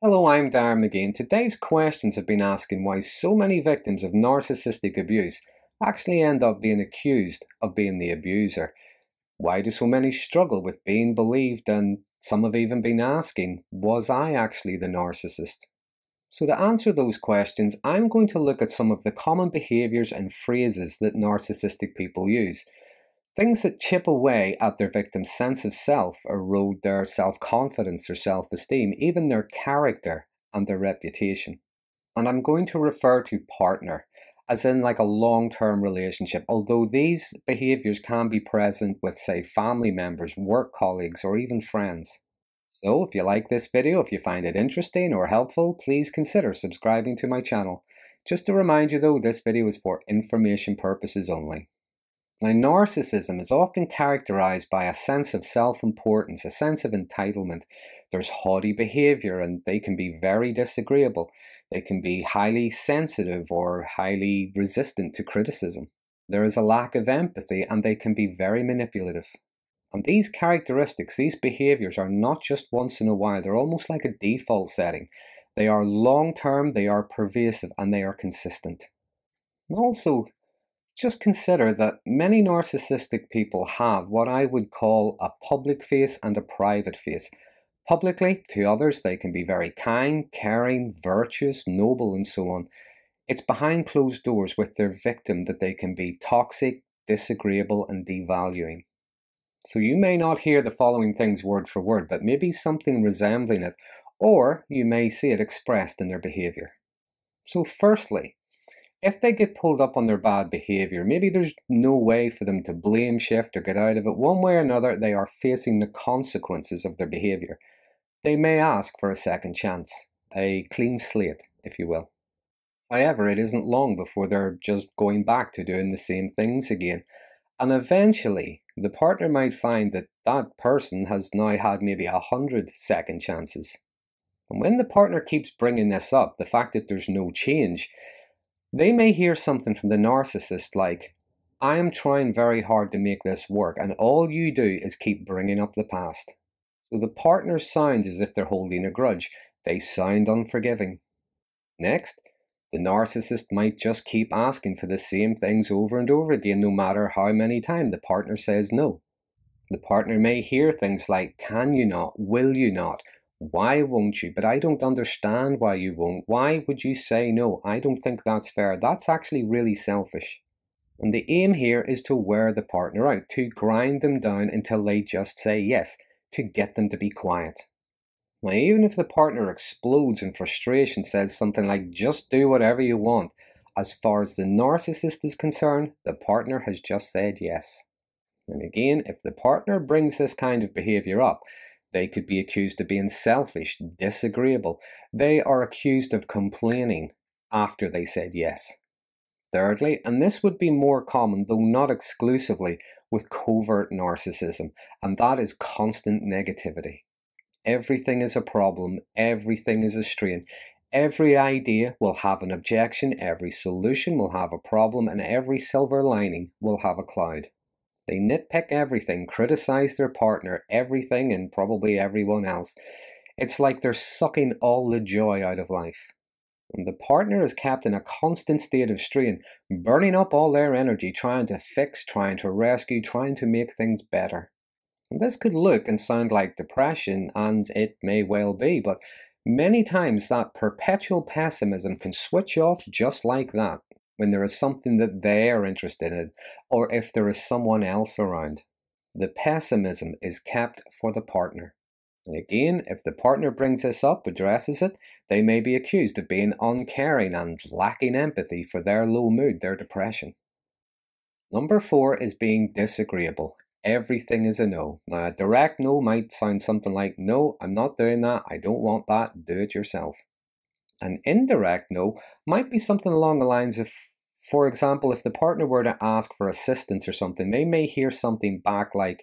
Hello, I'm Darren Magee, and today's questions have been asking why so many victims of narcissistic abuse actually end up being accused of being the abuser. Why do so many struggle with being believed? And some have even been asking, was I actually the narcissist? So, to answer those questions, I'm going to look at some of the common behaviours and phrases that narcissistic people use. Things that chip away at their victim's sense of self, erode their self-confidence, their self-esteem, even their character and their reputation. And I'm going to refer to partner, as in like a long-term relationship, although these behaviours can be present with, say, family members, work colleagues, or even friends. So if you like this video, if you find it interesting or helpful, please consider subscribing to my channel. Just to remind you though, this video is for information purposes only. Now, narcissism is often characterized by a sense of self-importance, a sense of entitlement. There's haughty behavior and they can be very disagreeable. They can be highly sensitive or highly resistant to criticism. There is a lack of empathy and they can be very manipulative. And these characteristics, these behaviors are not just once in a while, they're almost like a default setting. They are long-term, they are pervasive, and they are consistent. And also, just consider that many narcissistic people have what I would call a public face and a private face. Publicly, to others, they can be very kind, caring, virtuous, noble, and so on. It's behind closed doors with their victim that they can be toxic, disagreeable, and devaluing. So you may not hear the following things word for word, but maybe something resembling it, or you may see it expressed in their behavior. So firstly, if they get pulled up on their bad behavior, maybe there's no way for them to blame shift or get out of it. One way or another, they are facing the consequences of their behavior. They may ask for a second chance, a clean slate, if you will. However, it isn't long before they're just going back to doing the same things again. And eventually, the partner might find that that person has now had maybe 100 second chances. And when the partner keeps bringing this up, the fact that there's no change, they may hear something from the narcissist like, I am trying very hard to make this work, and all you do is keep bringing up the past. So the partner sounds as if they're holding a grudge. They sound unforgiving. Next, the narcissist might just keep asking for the same things over and over again, no matter how many times the partner says no. The partner may hear things like, can you not? Will you not? Why won't you? But I don't understand why you won't. Why would you say no? I don't think that's fair. That's actually really selfish. And the aim here is to wear the partner out, to grind them down until they just say yes, to get them to be quiet. Now, even if the partner explodes in frustration, says something like, just do whatever you want, as far as the narcissist is concerned, the partner has just said yes. And again, if the partner brings this kind of behavior up, they could be accused of being selfish, disagreeable. They are accused of complaining after they said yes. Thirdly, and this would be more common, though not exclusively, with covert narcissism, and that is constant negativity. Everything is a problem, everything is a strain. Every idea will have an objection, every solution will have a problem, and every silver lining will have a cloud. They nitpick everything, criticize their partner, everything, and probably everyone else. It's like they're sucking all the joy out of life. And the partner is kept in a constant state of strain, burning up all their energy, trying to fix, trying to rescue, trying to make things better. And this could look and sound like depression, and it may well be, but many times that perpetual pessimism can switch off just like that, when there is something that they are interested in, or if there is someone else around. The pessimism is kept for the partner. And again, if the partner brings this up, addresses it, they may be accused of being uncaring and lacking empathy for their low mood, their depression. Number 4 is being disagreeable. Everything is a no. Now, a direct no might sound something like, no, I'm not doing that, I don't want that, do it yourself. An indirect no might be something along the lines of, for example, if the partner were to ask for assistance or something, they may hear something back like,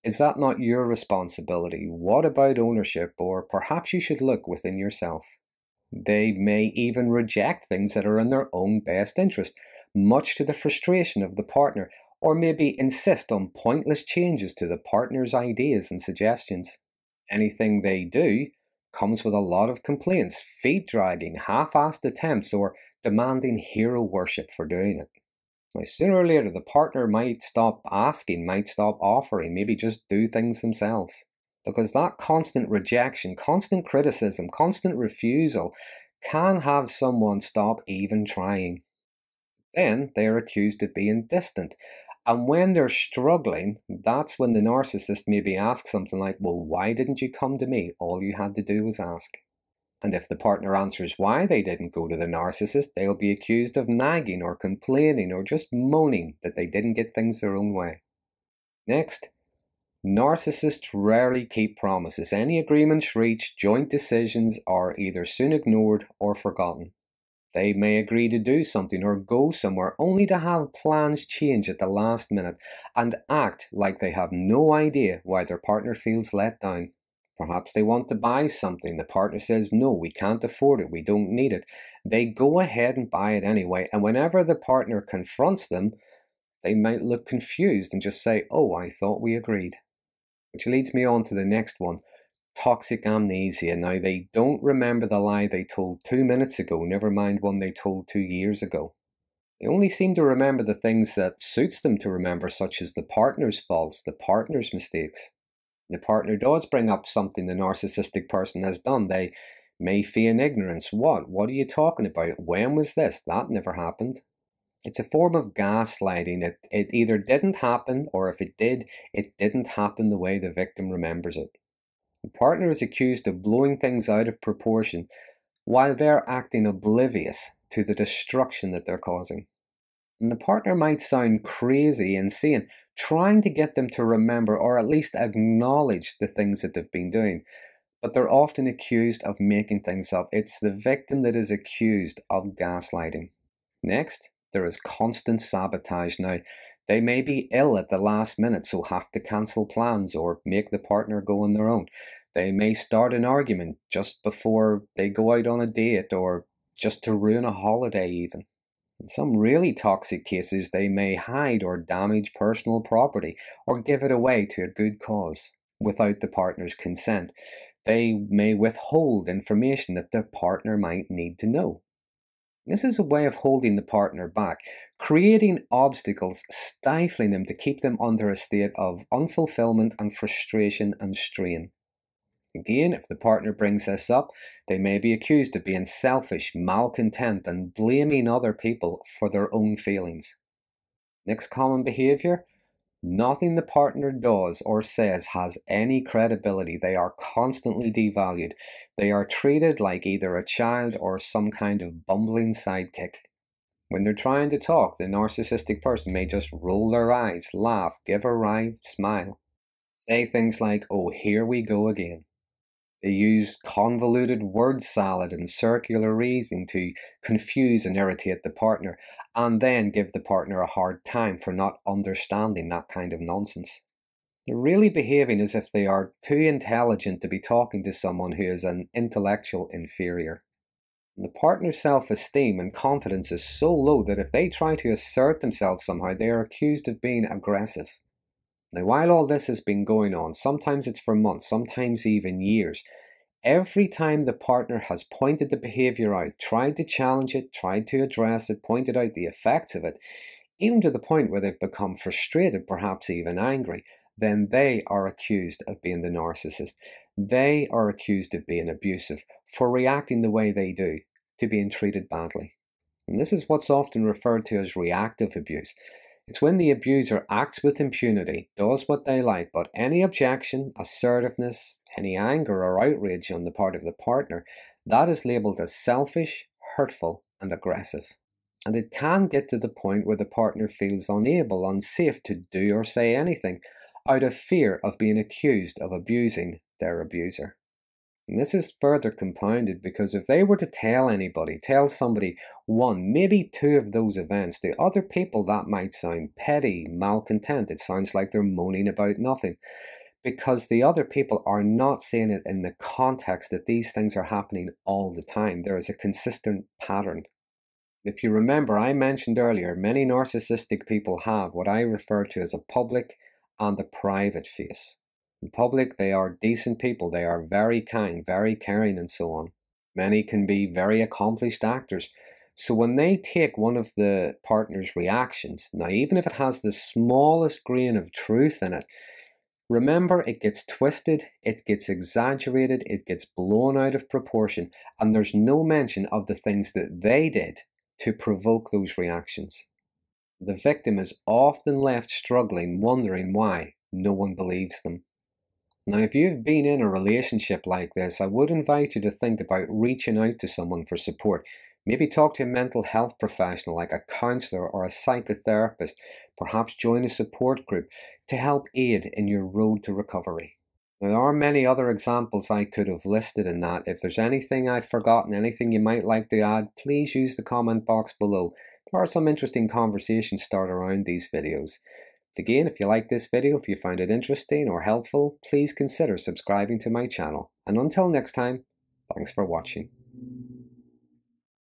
is that not your responsibility? What about ownership? Or perhaps you should look within yourself. They may even reject things that are in their own best interest, much to the frustration of the partner, or maybe insist on pointless changes to the partner's ideas and suggestions. Anything they do comes with a lot of complaints, feet dragging, half-assed attempts, or demanding hero worship for doing it. Now, sooner or later, the partner might stop asking, might stop offering, maybe just do things themselves. Because that constant rejection, constant criticism, constant refusal can have someone stop even trying. Then they are accused of being distant. And when they're struggling, that's when the narcissist maybe asks something like, well, why didn't you come to me? All you had to do was ask. And if the partner answers why they didn't go to the narcissist, they'll be accused of nagging or complaining or just moaning that they didn't get things their own way. Next, narcissists rarely keep promises. Any agreements reached, joint decisions are either soon ignored or forgotten. They may agree to do something or go somewhere only to have plans change at the last minute and act like they have no idea why their partner feels let down. Perhaps they want to buy something. The partner says, no, we can't afford it. We don't need it. They go ahead and buy it anyway. And whenever the partner confronts them, they might look confused and just say, oh, I thought we agreed. Which leads me on to the next one. Toxic amnesia. Now, they don't remember the lie they told 2 minutes ago, never mind one they told 2 years ago. They only seem to remember the things that suits them to remember, such as the partner's faults, the partner's mistakes. The partner does bring up something the narcissistic person has done. They may feign ignorance. What? What are you talking about? When was this? That never happened. It's a form of gaslighting. It either didn't happen, or if it did, it didn't happen the way the victim remembers it. The partner is accused of blowing things out of proportion while they're acting oblivious to the destruction that they're causing. And the partner might sound crazy, insane, trying to get them to remember or at least acknowledge the things that they've been doing. But they're often accused of making things up. It's the victim that is accused of gaslighting. Next, there is constant sabotage. Now, they may be ill at the last minute, so have to cancel plans or make the partner go on their own. They may start an argument just before they go out on a date or just to ruin a holiday even. In some really toxic cases, they may hide or damage personal property or give it away to a good cause without the partner's consent. They may withhold information that their partner might need to know. This is a way of holding the partner back, creating obstacles, stifling them to keep them under a state of unfulfillment and frustration and strain. Again, if the partner brings this up, they may be accused of being selfish, malcontent, and blaming other people for their own feelings. Next common behaviour: nothing the partner does or says has any credibility. They are constantly devalued. They are treated like either a child or some kind of bumbling sidekick. When they're trying to talk, the narcissistic person may just roll their eyes, laugh, give a wry smile, say things like, oh, here we go again. They use convoluted word salad and circular reasoning to confuse and irritate the partner, and then give the partner a hard time for not understanding that kind of nonsense. They're really behaving as if they are too intelligent to be talking to someone who is an intellectual inferior. And the partner's self-esteem and confidence is so low that if they try to assert themselves somehow, they are accused of being aggressive. Now, while all this has been going on, sometimes it's for months, sometimes even years, every time the partner has pointed the behaviour out, tried to challenge it, tried to address it, pointed out the effects of it, even to the point where they've become frustrated, perhaps even angry, then they are accused of being the narcissist. They are accused of being abusive for reacting the way they do to being treated badly. And this is what's often referred to as reactive abuse. It's when the abuser acts with impunity, does what they like, but any objection, assertiveness, any anger or outrage on the part of the partner, that is labelled as selfish, hurtful, and aggressive. And it can get to the point where the partner feels unable, unsafe to do or say anything out of fear of being accused of abusing their abuser. And this is further compounded because if they were to tell somebody one, maybe two of those events, to other people that might sound petty, malcontent. It sounds like they're moaning about nothing, because the other people are not seeing it in the context that these things are happening all the time. There is a consistent pattern. If you remember, I mentioned earlier, many narcissistic people have what I refer to as a public and a private face. In public, they are decent people. They are very kind, very caring, and so on. Many can be very accomplished actors. So when they take one of the partner's reactions, now even if it has the smallest grain of truth in it, remember, it gets twisted, it gets exaggerated, it gets blown out of proportion, and there's no mention of the things that they did to provoke those reactions. The victim is often left struggling, wondering why no one believes them. Now, if you've been in a relationship like this, I would invite you to think about reaching out to someone for support. Maybe talk to a mental health professional like a counselor or a psychotherapist. Perhaps join a support group to help aid in your road to recovery. Now, there are many other examples I could have listed in that. If there's anything I've forgotten, anything you might like to add, please use the comment box below. There are some interesting conversations start around these videos. Again, if you like this video, if you find it interesting or helpful, please consider subscribing to my channel. And until next time, thanks for watching.